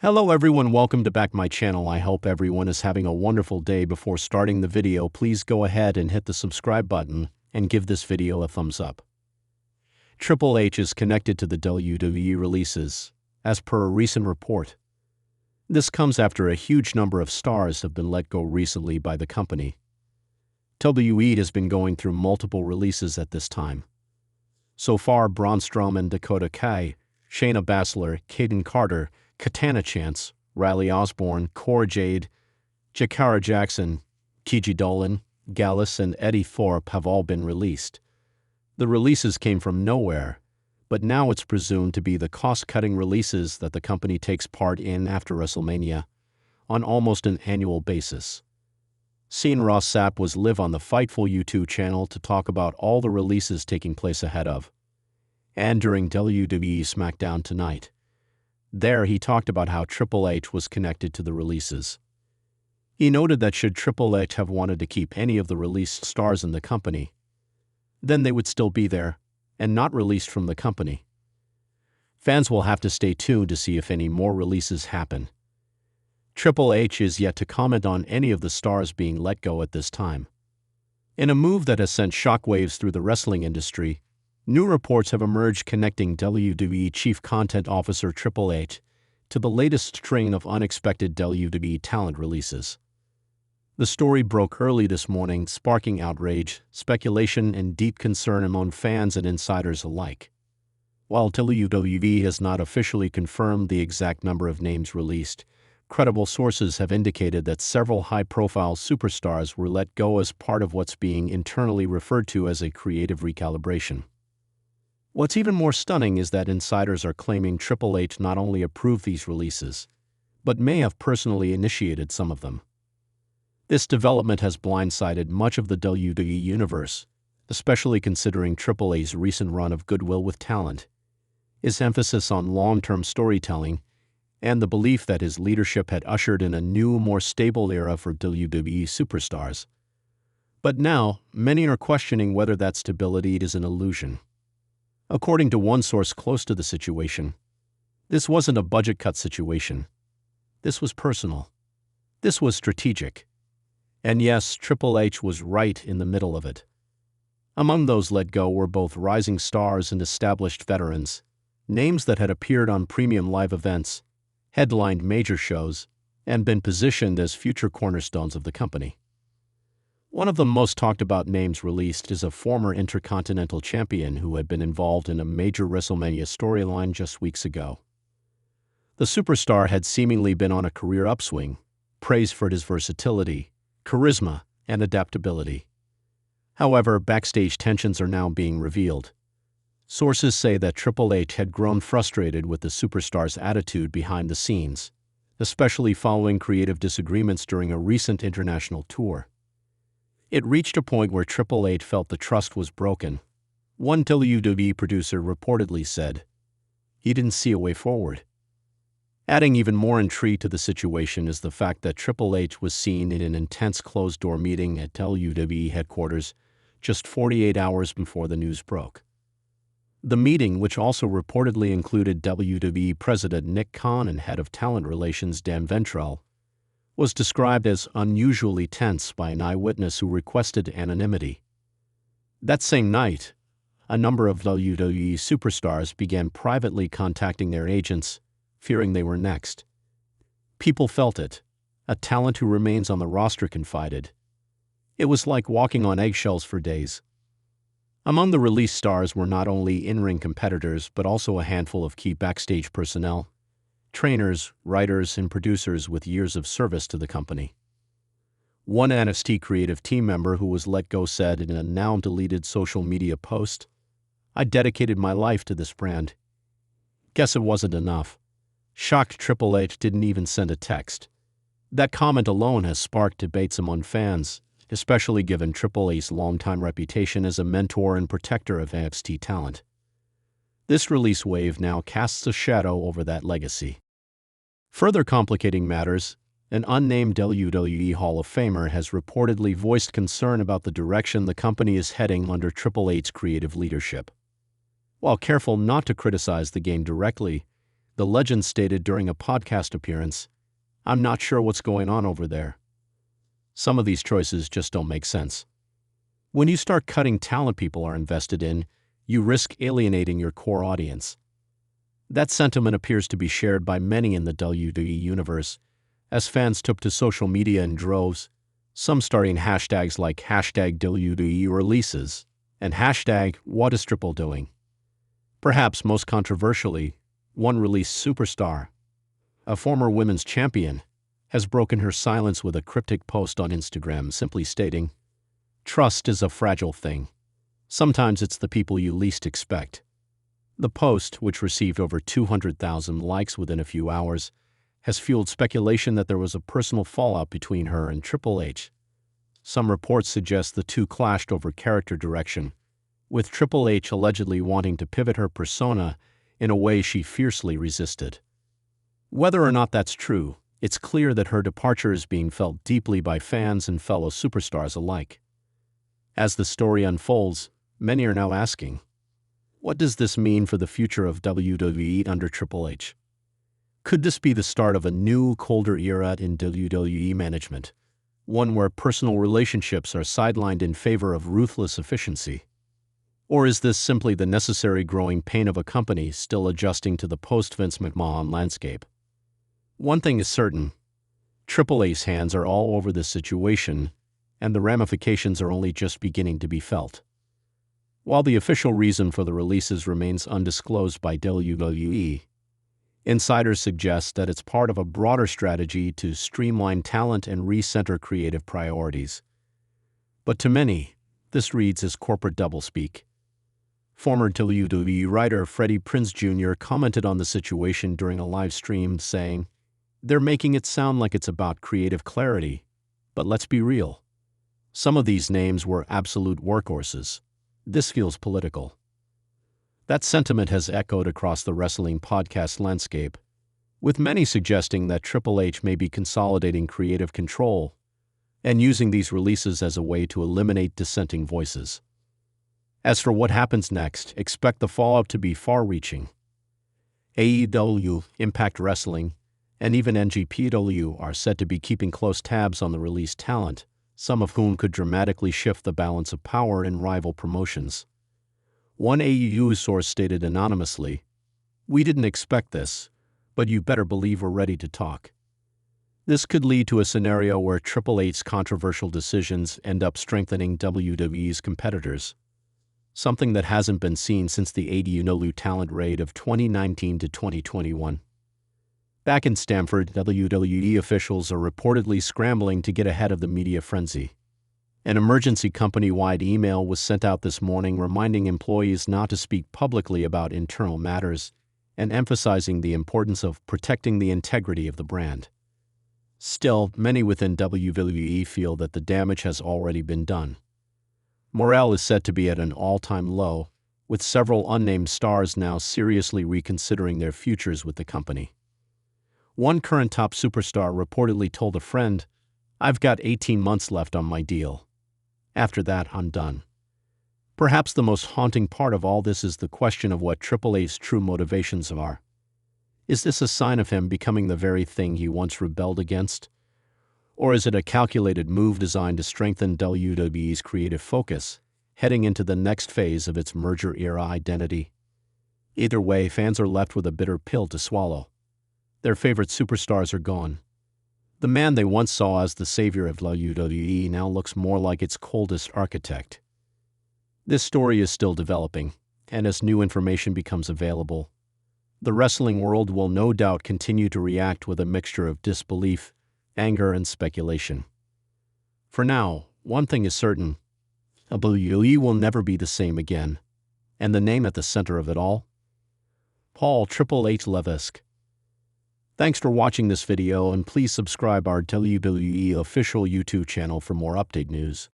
Hello everyone, welcome to back my channel. I hope everyone is having a wonderful day. Before starting the video, please go ahead and hit the subscribe button and give this video a thumbs up. Triple H is connected to the WWE releases, as per a recent report. This comes after a huge number of stars have been let go recently by the company. WWE has been going through multiple releases at this time. So far, Braun Strowman, Dakota Kai, Shayna Baszler, Kaden Carter, Katana Chance, Riley Osborne, Cora Jade, Jakara Jackson, Kiji Dolan, Gallus, and Eddie Thorpe have all been released. The releases came from nowhere, but now it's presumed to be the cost-cutting releases that the company takes part in after WrestleMania, on almost an annual basis. Sean Ross Sapp was live on the Fightful YouTube channel to talk about all the releases taking place ahead of, and during WWE SmackDown tonight. There, he talked about how Triple H was connected to the releases. He noted that should Triple H have wanted to keep any of the released stars in the company, then they would still be there and not released from the company. Fans will have to stay tuned to see if any more releases happen. Triple H is yet to comment on any of the stars being let go at this time. In a move that has sent shockwaves through the wrestling industry, new reports have emerged connecting WWE Chief Content Officer Triple H to the latest string of unexpected WWE talent releases. The story broke early this morning, sparking outrage, speculation, and deep concern among fans and insiders alike. While WWE has not officially confirmed the exact number of names released, credible sources have indicated that several high-profile superstars were let go as part of what's being internally referred to as a creative recalibration. What's even more stunning is that insiders are claiming Triple H not only approved these releases, but may have personally initiated some of them. This development has blindsided much of the WWE universe, especially considering Triple H's recent run of goodwill with talent, his emphasis on long-term storytelling, and the belief that his leadership had ushered in a new, more stable era for WWE superstars. But now, many are questioning whether that stability is an illusion. According to one source close to the situation, this wasn't a budget cut situation. This was personal. This was strategic. And yes, Triple H was right in the middle of it. Among those let go were both rising stars and established veterans, names that had appeared on premium live events, headlined major shows, and been positioned as future cornerstones of the company. One of the most talked about names released is a former Intercontinental Champion who had been involved in a major WrestleMania storyline just weeks ago. The superstar had seemingly been on a career upswing, praised for his versatility, charisma, and adaptability. However, backstage tensions are now being revealed. Sources say that Triple H had grown frustrated with the superstar's attitude behind the scenes, especially following creative disagreements during a recent international tour. It reached a point where Triple H felt the trust was broken. One WWE producer reportedly said, he didn't see a way forward. Adding even more intrigue to the situation is the fact that Triple H was seen in an intense closed-door meeting at WWE headquarters just 48 hours before the news broke. The meeting, which also reportedly included WWE President Nick Khan and Head of Talent Relations Dan Ventrell, was described as unusually tense by an eyewitness who requested anonymity. That same night, a number of WWE superstars began privately contacting their agents, fearing they were next. People felt it. A talent who remains on the roster confided. It was like walking on eggshells for days. Among the released stars were not only in-ring competitors but also a handful of key backstage personnel, trainers, writers, and producers with years of service to the company. One NXT creative team member who was let go said in a now-deleted social media post, "I dedicated my life to this brand." Guess it wasn't enough. Shocked Triple H didn't even send a text. That comment alone has sparked debates among fans, especially given Triple H's longtime reputation as a mentor and protector of NXT talent. This release wave now casts a shadow over that legacy. Further complicating matters, an unnamed WWE Hall of Famer has reportedly voiced concern about the direction the company is heading under Triple H's creative leadership. While careful not to criticize the game directly, The legend stated during a podcast appearance, "I'm not sure what's going on over there." Some of these choices just don't make sense. When you start cutting talent people are invested in, you risk alienating your core audience. That sentiment appears to be shared by many in the WWE universe, as fans took to social media in droves, some starting hashtags like #WWE releases and #What is Triple doing? Perhaps most controversially, one release superstar, a former women's champion, has broken her silence with a cryptic post on Instagram simply stating, "Trust is a fragile thing. Sometimes it's the people you least expect." The post, which received over 200,000 likes within a few hours, has fueled speculation that there was a personal fallout between her and Triple H. Some reports suggest the two clashed over character direction, with Triple H allegedly wanting to pivot her persona in a way she fiercely resisted. Whether or not that's true, it's clear that her departure is being felt deeply by fans and fellow superstars alike. As the story unfolds, many are now asking, what does this mean for the future of WWE under Triple H? Could this be the start of a new, colder era in WWE management, one where personal relationships are sidelined in favor of ruthless efficiency? Or is this simply the necessary growing pain of a company still adjusting to the post-Vince McMahon landscape? One thing is certain, Triple H's hands are all over this situation, and the ramifications are only just beginning to be felt. While the official reason for the releases remains undisclosed by WWE, insiders suggest that it's part of a broader strategy to streamline talent and recenter creative priorities. But to many, this reads as corporate doublespeak. Former WWE writer Freddie Prinze Jr. commented on the situation during a live stream, saying, "They're making it sound like it's about creative clarity, but let's be real. Some of these names were absolute workhorses. This feels political." That sentiment has echoed across the wrestling podcast landscape, with many suggesting that Triple H may be consolidating creative control and using these releases as a way to eliminate dissenting voices. As for what happens next, expect the fallout to be far-reaching. AEW, Impact Wrestling, and even NJPW are said to be keeping close tabs on the released talent, some of whom could dramatically shift the balance of power in rival promotions. One AEW source stated anonymously, "We didn't expect this, but you better believe we're ready to talk." This could lead to a scenario where Triple H's controversial decisions end up strengthening WWE's competitors, something that hasn't been seen since the AEW talent raid of 2019 to 2021. Back in Stamford, WWE officials are reportedly scrambling to get ahead of the media frenzy. An emergency company-wide email was sent out this morning reminding employees not to speak publicly about internal matters and emphasizing the importance of protecting the integrity of the brand. Still, many within WWE feel that the damage has already been done. Morale is said to be at an all-time low, with several unnamed stars now seriously reconsidering their futures with the company. One current top superstar reportedly told a friend, "I've got 18 months left on my deal. After that, I'm done." Perhaps the most haunting part of all this is the question of what Triple H's true motivations are. Is this a sign of him becoming the very thing he once rebelled against? Or is it a calculated move designed to strengthen WWE's creative focus, heading into the next phase of its merger-era identity? Either way, fans are left with a bitter pill to swallow. Their favorite superstars are gone. The man they once saw as the savior of WWE now looks more like its coldest architect. This story is still developing, and as new information becomes available, the wrestling world will no doubt continue to react with a mixture of disbelief, anger, and speculation. For now, one thing is certain, WWE will never be the same again. And the name at the center of it all? Paul Triple H Levesque. Thanks for watching this video, and please subscribe our WWE official YouTube channel for more update news.